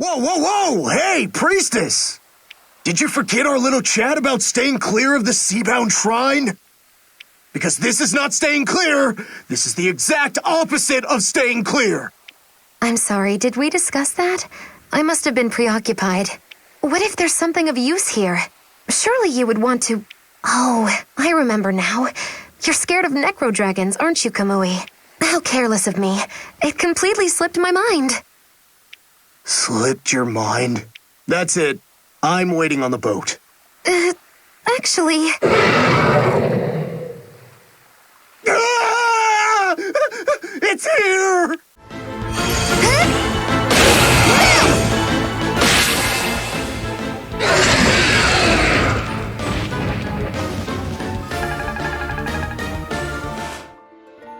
Whoa, whoa, whoa! Hey, priestess! Did you forget our little chat about staying clear of the Seabound Shrine? Because this is not staying clear, this is the exact opposite of staying clear! I'm sorry, did we discuss that? I must have been preoccupied. What if there's something of use here? Surely you would want to... Oh, I remember now. You're scared of necro dragons, aren't you, Kamui? How careless of me. It completely slipped my mind. Slipped your mind? That's it. I'm waiting on the boat. Actually... Ah! It's here!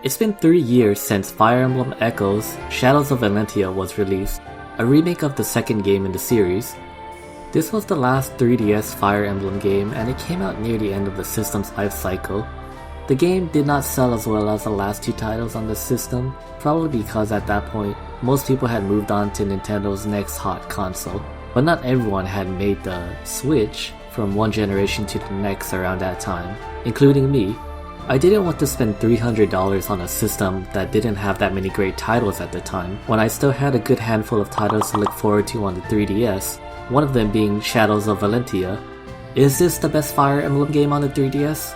It's been 3 years since Fire Emblem Echoes Shadows of Valentia was released, a remake of the second game in the series. This was the last 3DS Fire Emblem game, and it came out near the end of the system's life cycle. The game did not sell as well as the last two titles on the system, probably because at that point, most people had moved on to Nintendo's next hot console, but not everyone had made the switch from one generation to the next around that time, including me. I didn't want to spend $300 on a system that didn't have that many great titles at the time, when I still had a good handful of titles to look forward to on the 3DS, one of them being Shadows of Valentia. Is this the best Fire Emblem game on the 3DS?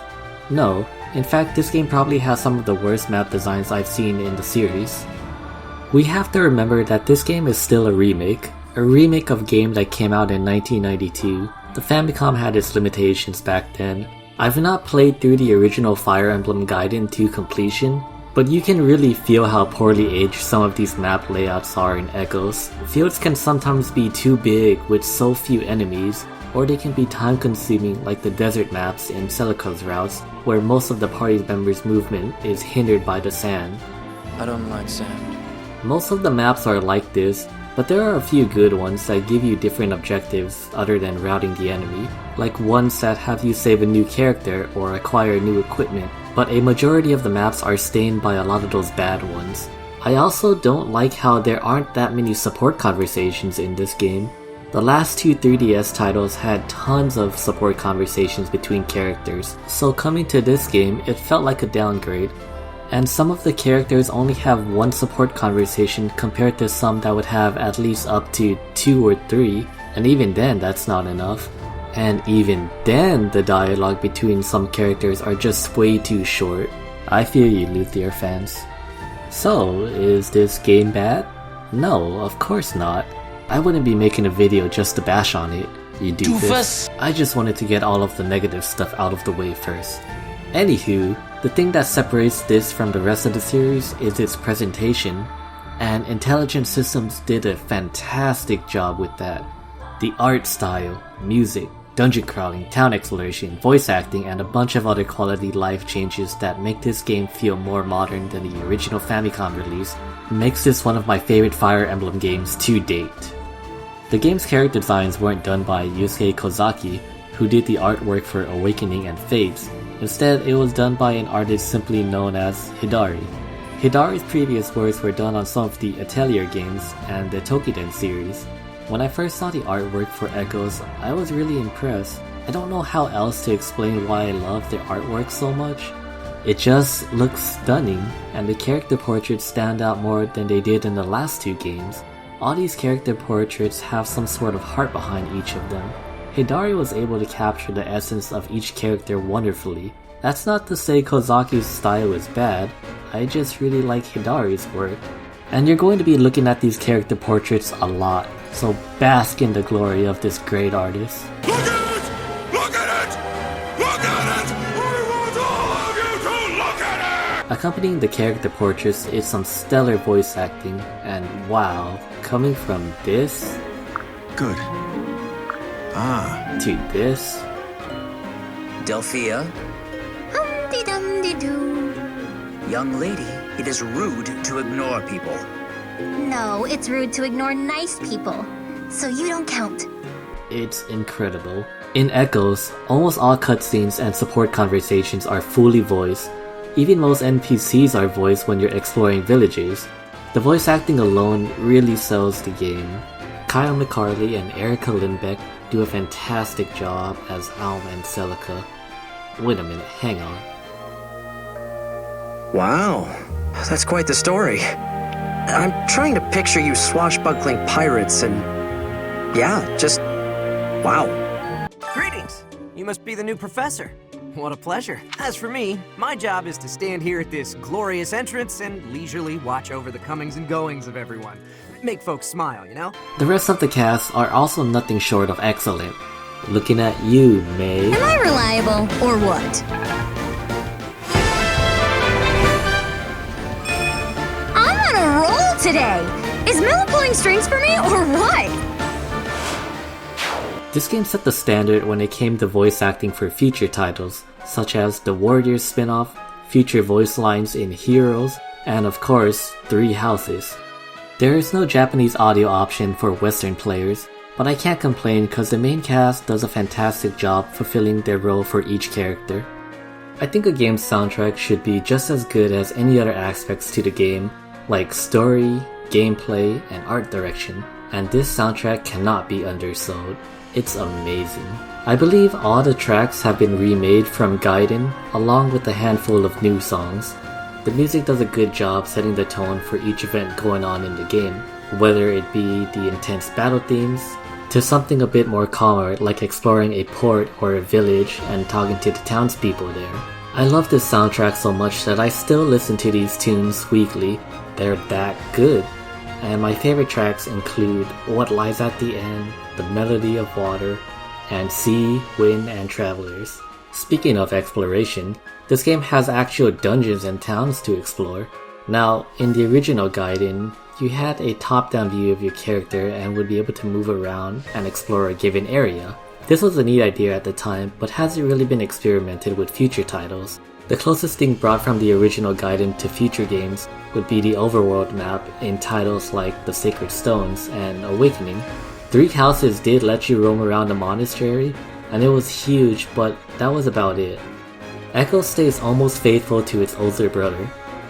No. In fact, this game probably has some of the worst map designs I've seen in the series. We have to remember that this game is still a remake of a game that came out in 1992. The Famicom had its limitations back then. I've not played through the original Fire Emblem Gaiden to completion, but you can really feel how poorly aged some of these map layouts are in Echoes. Fields can sometimes be too big with so few enemies, or they can be time consuming like the desert maps in Celica's routes, where most of the party members' movement is hindered by the sand. I don't like sand. Most of the maps are like this, but there are a few good ones that give you different objectives other than routing the enemy, like ones that have you save a new character or acquire new equipment, but a majority of the maps are stained by a lot of those bad ones. I also don't like how there aren't that many support conversations in this game. The last two 3DS titles had tons of support conversations between characters, so coming to this game, it felt like a downgrade. And some of the characters only have one support conversation compared to some that would have at least up to 2 or 3, and even then that's not enough. And even then the dialogue between some characters are just way too short. I feel you, Luthier fans. So, is this game bad? No, of course not. I wouldn't be making a video just to bash on it, you doofus. I just wanted to get all of the negative stuff out of the way first. Anywho, the thing that separates this from the rest of the series is its presentation, and Intelligent Systems did a fantastic job with that. The art style, music, dungeon crawling, town exploration, voice acting, and a bunch of other quality life changes that make this game feel more modern than the original Famicom release makes this one of my favorite Fire Emblem games to date. The game's character designs weren't done by Yusuke Kozaki, who did the artwork for Awakening and Fates. Instead, it was done by an artist simply known as Hidari. Hidari's previous works were done on some of the Atelier games and the Tokiden series. When I first saw the artwork for Echoes, I was really impressed. I don't know how else to explain why I love their artwork so much. It just looks stunning, and the character portraits stand out more than they did in the last two games. All these character portraits have some sort of heart behind each of them. Hidari was able to capture the essence of each character wonderfully. That's not to say Kozaki's style is bad, I just really like Hidari's work. And you're going to be looking at these character portraits a lot, so bask in the glory of this great artist. Look at it! Look at it! Look at it! I want all of you to look at it! Accompanying the character portraits is some stellar voice acting, and wow, coming from this... Good. to this... Delphia? Hum-de-dum-de-doo. Young lady, it is rude to ignore people. No, it's rude to ignore nice people. So you don't count. It's incredible. In Echoes, almost all cutscenes and support conversations are fully voiced. Even most NPCs are voiced when you're exploring villages. The voice acting alone really sells the game. Kyle McCarley and Erica Lindbeck do a fantastic job as Alm and Celica. Wait a minute, hang on. Wow, that's quite the story. I'm trying to picture you swashbuckling pirates and... yeah, just... wow. Greetings! You must be the new professor. What a pleasure. As for me, my job is to stand here at this glorious entrance and leisurely watch over the comings and goings of everyone. Make folks smile, you know? The rest of the cast are also nothing short of excellent. Looking at you, May. Am I reliable, or what? I'm on a roll today! Is Mel pulling strings for me, or what? This game set the standard when it came to voice acting for future titles, such as the Warriors spin-off, future voice lines in Heroes, and of course, Three Houses. There is no Japanese audio option for Western players, but I can't complain cause the main cast does a fantastic job fulfilling their role for each character. I think a game's soundtrack should be just as good as any other aspects to the game, like story, gameplay, and art direction, and this soundtrack cannot be undersold. It's amazing. I believe all the tracks have been remade from Gaiden, along with a handful of new songs. The music does a good job setting the tone for each event going on in the game, whether it be the intense battle themes, to something a bit more calmer like exploring a port or a village and talking to the townspeople there. I love this soundtrack so much that I still listen to these tunes weekly. They're that good. And my favorite tracks include What Lies at the End, The Melody of Water, and Sea, Wind, and Travelers. Speaking of exploration, this game has actual dungeons and towns to explore. Now, in the original Gaiden, you had a top-down view of your character and would be able to move around and explore a given area. This was a neat idea at the time, but hasn't really been experimented with future titles. The closest thing brought from the original Gaiden to future games would be the overworld map in titles like The Sacred Stones and Awakening. Three Houses did let you roam around the monastery, and it was huge, but that was about it. Echo stays almost faithful to its older brother.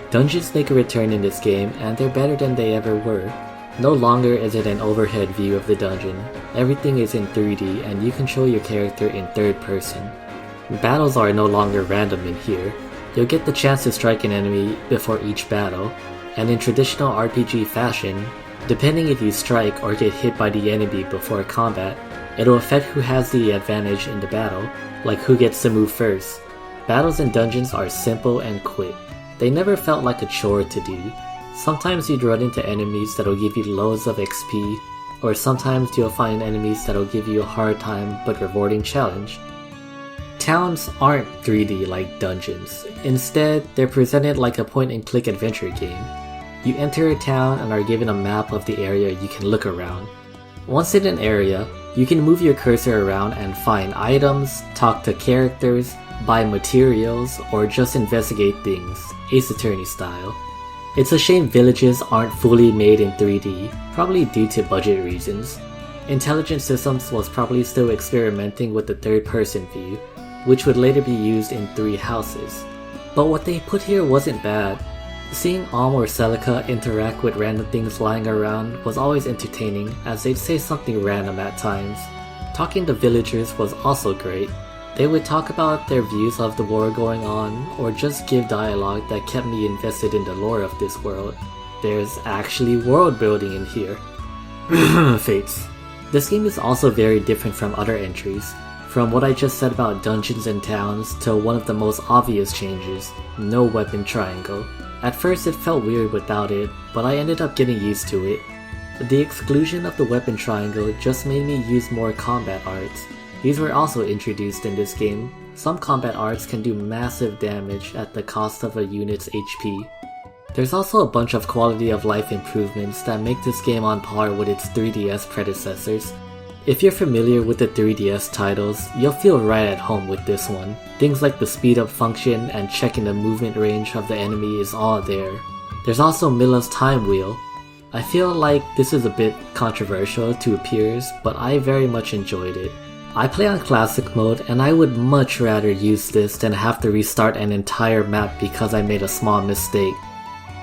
Dungeons make a return in this game, and they're better than they ever were. No longer is it an overhead view of the dungeon. Everything is in 3D, and you control your character in third person. Battles are no longer random in here. You'll get the chance to strike an enemy before each battle, and in traditional RPG fashion, depending if you strike or get hit by the enemy before combat, it'll affect who has the advantage in the battle, like who gets to move first. Battles in dungeons are simple and quick. They never felt like a chore to do. Sometimes you'd run into enemies that'll give you loads of XP, or sometimes you'll find enemies that'll give you a hard time but rewarding challenge. Towns aren't 3D like dungeons. Instead, they're presented like a point-and-click adventure game. You enter a town and are given a map of the area you can look around. Once in an area, you can move your cursor around and find items, talk to characters, buy materials, or just investigate things, Ace Attorney style. It's a shame villages aren't fully made in 3D, probably due to budget reasons. Intelligent Systems was probably still experimenting with the third-person view, which would later be used in Three Houses. But what they put here wasn't bad. Seeing Alm or Celica interact with random things lying around was always entertaining, as they'd say something random at times. Talking to villagers was also great. They would talk about their views of the war going on, or just give dialogue that kept me invested in the lore of this world. There's actually world building in here. Fates. This game is also very different from other entries. From what I just said about dungeons and towns to one of the most obvious changes, no weapon triangle. At first it felt weird without it, but I ended up getting used to it. The exclusion of the weapon triangle just made me use more combat arts. These were also introduced in this game. Some combat arts can do massive damage at the cost of a unit's HP. There's also a bunch of quality of life improvements that make this game on par with its 3DS predecessors. If you're familiar with the 3DS titles, you'll feel right at home with this one. Things like the speed up function and checking the movement range of the enemy is all there. There's also Milla's time wheel. I feel like this is a bit controversial to peers, but I very much enjoyed it. I play on classic mode and I would much rather use this than have to restart an entire map because I made a small mistake.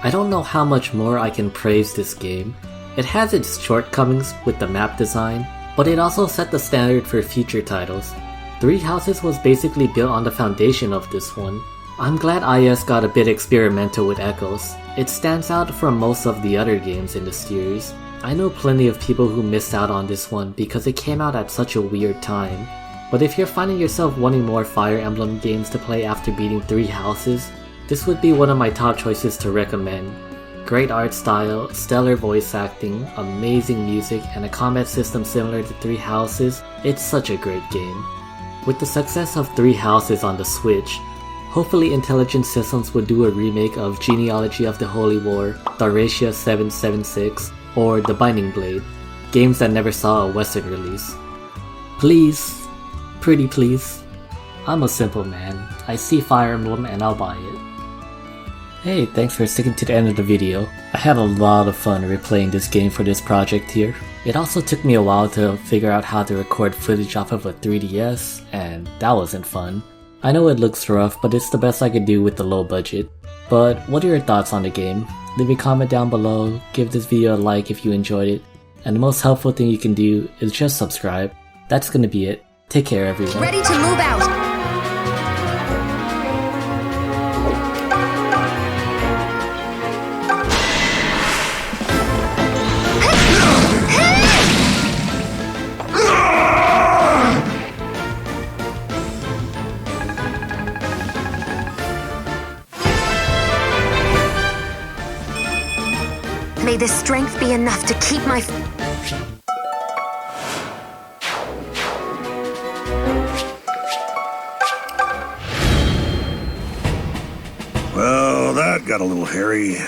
I don't know how much more I can praise this game. It has its shortcomings with the map design, but it also set the standard for future titles. Three Houses was basically built on the foundation of this one. I'm glad IS got a bit experimental with echoes. It stands out from most of the other games in the series. I know plenty of people who missed out on this one because it came out at such a weird time. But if you're finding yourself wanting more Fire Emblem games to play after beating Three Houses, this would be one of my top choices to recommend. Great art style, stellar voice acting, amazing music, and a combat system similar to Three Houses, it's such a great game. With the success of Three Houses on the Switch, hopefully Intelligent Systems would do a remake of Genealogy of the Holy War, Thaurecia 776, or The Binding Blade, games that never saw a Western release. Please, pretty please. I'm a simple man. I see Fire Emblem and I'll buy it. Hey, thanks for sticking to the end of the video. I had a lot of fun replaying this game for this project here. It also took me a while to figure out how to record footage off of a 3DS, and that wasn't fun. I know it looks rough, but it's the best I could do with the low budget. But what are your thoughts on the game? Leave a comment down below, give this video a like if you enjoyed it, and the most helpful thing you can do is just subscribe. That's gonna be it. Take care everyone. Ready to move out! May this strength be enough to keep my... Well, that got a little hairy.